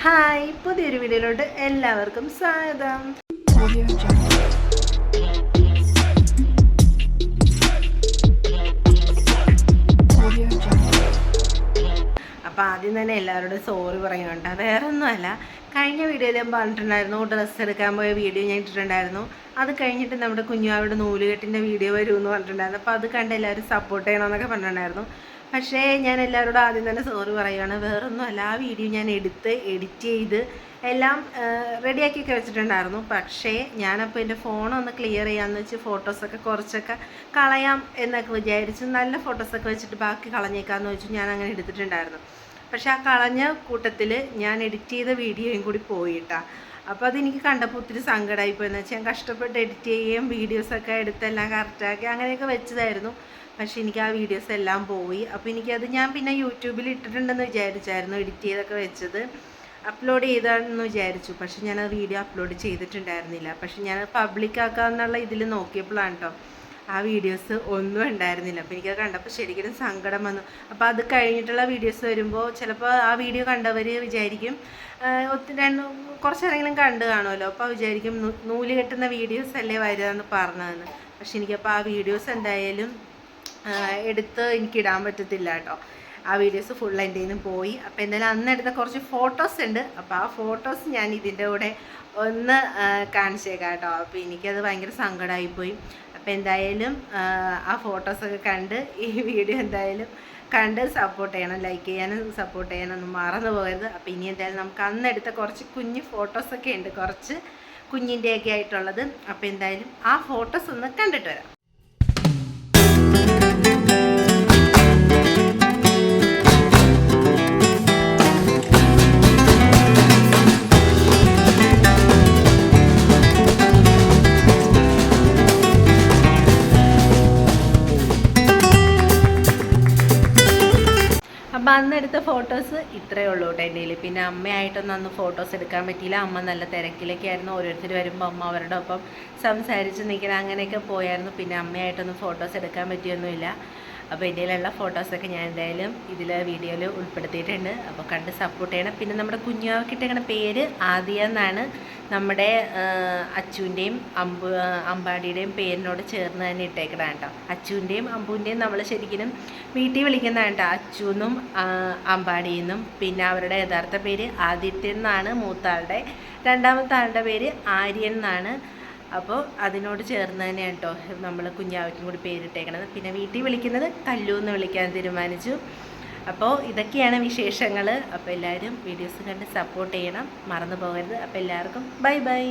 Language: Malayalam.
ഹായ്, പുതിയൊരു വീഡിയോയിലോട്ട് എല്ലാവർക്കും സ്വാഗതം. അപ്പോൾ ആദ്യം തന്നെ എല്ലാവരോടും സോറി പറയുന്നുണ്ട്. വേറെ ഒന്നുമല്ല, കഴിഞ്ഞ വീഡിയോയിൽ ഞാൻ പറഞ്ഞിട്ടുണ്ടായിരുന്നു, ഡ്രസ്സ് എടുക്കാൻ പോയ വീഡിയോ ഞാൻ ഇട്ടിട്ടുണ്ടായിരുന്നു. അത് കഴിഞ്ഞിട്ട് നമ്മുടെ കുഞ്ഞാവിടെ നൂലുകെട്ടിൻ്റെ വീഡിയോ വരുമെന്ന് പറഞ്ഞിട്ടുണ്ടായിരുന്നു. അപ്പോൾ അത് കണ്ട് എല്ലാവരും സപ്പോർട്ട് ചെയ്യണമെന്നൊക്കെ പറഞ്ഞിട്ടുണ്ടായിരുന്നു. പക്ഷേ ഞാൻ എല്ലാവരോടും ആദ്യം തന്നെ സോറി പറയുകയാണ്. വേറൊന്നുമല്ല, ആ വീഡിയോ ഞാൻ എഡിറ്റ് ചെയ്ത് എല്ലാം റെഡിയാക്കിയൊക്കെ വെച്ചിട്ടുണ്ടായിരുന്നു. പക്ഷേ ഞാനപ്പോൾ എൻ്റെ ഫോണൊന്ന് ക്ലിയർ ചെയ്യാമെന്ന് വെച്ച് ഫോട്ടോസൊക്കെ കുറച്ചൊക്കെ കളയാം എന്നൊക്കെ വിചാരിച്ചു. നല്ല ഫോട്ടോസൊക്കെ വെച്ചിട്ട് ബാക്കി കളഞ്ഞേക്കാമെന്ന് വെച്ചു ഞാൻ അങ്ങനെ എടുത്തിട്ടുണ്ടായിരുന്നു. പക്ഷേ ആ കളഞ്ഞ കൂട്ടത്തിൽ ഞാൻ എഡിറ്റ് ചെയ്ത വീഡിയോയും കൂടി പോയിട്ടാണ്. അപ്പോൾ അതെനിക്ക് കണ്ടപ്പോൾ ഒത്തിരി സങ്കടമായിപ്പോയി. എന്ന് വെച്ചാൽ ഞാൻ കഷ്ടപ്പെട്ട് എഡിറ്റ് ചെയ്യുകയും വീഡിയോസൊക്കെ എടുത്തെല്ലാം കറക്റ്റാക്കി അങ്ങനെയൊക്കെ വെച്ചതായിരുന്നു. പക്ഷേ എനിക്ക് ആ വീഡിയോസ് എല്ലാം പോയി. അപ്പോൾ എനിക്കത് ഞാൻ പിന്നെ യൂട്യൂബിൽ ഇട്ടിട്ടുണ്ടെന്ന് വിചാരിച്ചായിരുന്നു, എഡിറ്റ് ചെയ്തൊക്കെ വെച്ചത് അപ്ലോഡ് ചെയ്താണെന്ന് വിചാരിച്ചു. പക്ഷെ ഞാൻ ആ വീഡിയോ അപ്ലോഡ് ചെയ്തിട്ടുണ്ടായിരുന്നില്ല. പക്ഷെ ഞാൻ പബ്ലിക് ആക്കാമെന്നുള്ള ഇതിൽ നോക്കിയപ്പോഴാണ് കേട്ടോ ആ വീഡിയോസ് ഒന്നും ഉണ്ടായിരുന്നില്ല. അപ്പോൾ എനിക്കത് കണ്ടപ്പോൾ ശരിക്കും സങ്കടം വന്നു. അപ്പോൾ അത് കഴിഞ്ഞിട്ടുള്ള വീഡിയോസ് വരുമ്പോൾ ചിലപ്പോൾ ആ വീഡിയോ കണ്ടവർ വിചാരിക്കും കുറച്ചെങ്കിലും കണ്ടു കാണുമല്ലോ, അപ്പോൾ വിചാരിക്കും നൂല് കെട്ടുന്ന വീഡിയോസ് അല്ലേ വരിക എന്ന് പറഞ്ഞതെന്ന്. പക്ഷെ എനിക്കപ്പോൾ ആ വീഡിയോസ് എന്തായാലും എടുത്ത് എനിക്കിടാൻ പറ്റത്തില്ല കേട്ടോ. ആ വീഡിയോസ് ഫുൾ എൻ്റെ നിന്ന് പോയി. അപ്പോൾ എന്തായാലും അന്ന് എടുത്ത കുറച്ച് ഫോട്ടോസ് ഉണ്ട്. അപ്പോൾ ആ ഫോട്ടോസ് ഞാൻ ഇതിൻ്റെ കൂടെ ഒന്ന് കാണിച്ചേക്കാം കേട്ടോ. അപ്പോൾ എനിക്കത് ഭയങ്കര സങ്കടമായിപ്പോയി. അപ്പോൾ എന്തായാലും ആ ഫോട്ടോസൊക്കെ കണ്ട് ഈ വീഡിയോ എന്തായാലും കണ്ട് സപ്പോർട്ട് ചെയ്യണം, ലൈക്ക് ചെയ്യാനും സപ്പോർട്ട് ചെയ്യാനൊന്നും മറന്നു പോകരുത്. അപ്പോൾ ഇനി എന്തായാലും നമുക്ക് അന്ന് എടുത്ത കുറച്ച് കുഞ്ഞ് ഫോട്ടോസൊക്കെ ഉണ്ട്, കുറച്ച് കുഞ്ഞിൻ്റെയൊക്കെ ആയിട്ടുള്ളത്. അപ്പോൾ എന്തായാലും ആ ഫോട്ടോസ് ഒന്ന് കണ്ടിട്ട് വരാം. അപ്പം അന്നെടുത്ത ഫോട്ടോസ് ഇത്രയേ ഉള്ളൂ കേട്ടോ എൻ്റെ കയ്യിൽ. പിന്നെ അമ്മയായിട്ടൊന്നും അന്ന് ഫോട്ടോസ് എടുക്കാൻ പറ്റിയില്ല. അമ്മ നല്ല തിരക്കിലൊക്കെ ആയിരുന്നു. ഓരോരുത്തർ വരുമ്പോൾ അമ്മ അവരുടെ ഒപ്പം സംസാരിച്ച് നിൽക്കണം, അങ്ങനെയൊക്കെ പോയായിരുന്നു. പിന്നെ അമ്മയായിട്ടൊന്നും ഫോട്ടോസ് എടുക്കാൻ പറ്റിയൊന്നുമില്ല. അപ്പോൾ എൻ്റെ കയ്യിലുള്ള ഫോട്ടോസൊക്കെ ഞാൻ എന്തായാലും ഇതിൽ വീഡിയോയിൽ ഉൾപ്പെടുത്തിയിട്ടുണ്ട്. അപ്പോൾ കണ്ട് സപ്പോർട്ട് ചെയ്യണം. പിന്നെ നമ്മുടെ കുഞ്ഞാക്കിട്ടേക്കണ പേര് ആദിയ എന്നാണ്. നമ്മുടെ അച്ചുവിൻ്റെയും അമ്പാടിയുടെയും പേരിനോട് ചേർന്ന് തന്നെ ഇട്ടേക്കണം കേട്ടോ. അച്ചുവിൻ്റെയും അമ്പുവിൻ്റെയും നമ്മൾ ശരിക്കും വീട്ടിൽ വിളിക്കുന്നതാണ് കേട്ടോ, അച്ചുവെന്നും അമ്പാടിയെന്നും. പിന്നെ അവരുടെ യഥാർത്ഥ പേര് ആദിത്യൻ എന്നാണ് മൂത്താളുടെ. രണ്ടാമത്തെ ആളുടെ പേര് ആര്യൻ എന്നാണ്. അപ്പോൾ അതിനോട് ചേർന്ന് തന്നെയാണ് കേട്ടോ നമ്മൾ കുഞ്ഞാവയ്ക്കും കൂടി പേരിട്ടേക്കണത്. പിന്നെ വീട്ടിൽ വിളിക്കുന്നത് കല്ലു എന്ന് വിളിക്കാൻ തീരുമാനിച്ചു. അപ്പോൾ ഇതൊക്കെയാണ് വിശേഷങ്ങൾ. അപ്പോൾ എല്ലാവരും വീഡിയോസ് കണ്ട് സപ്പോർട്ട് ചെയ്യണം, മറന്നു പോകരുത്. അപ്പോൾ എല്ലാവർക്കും ബൈ ബൈ.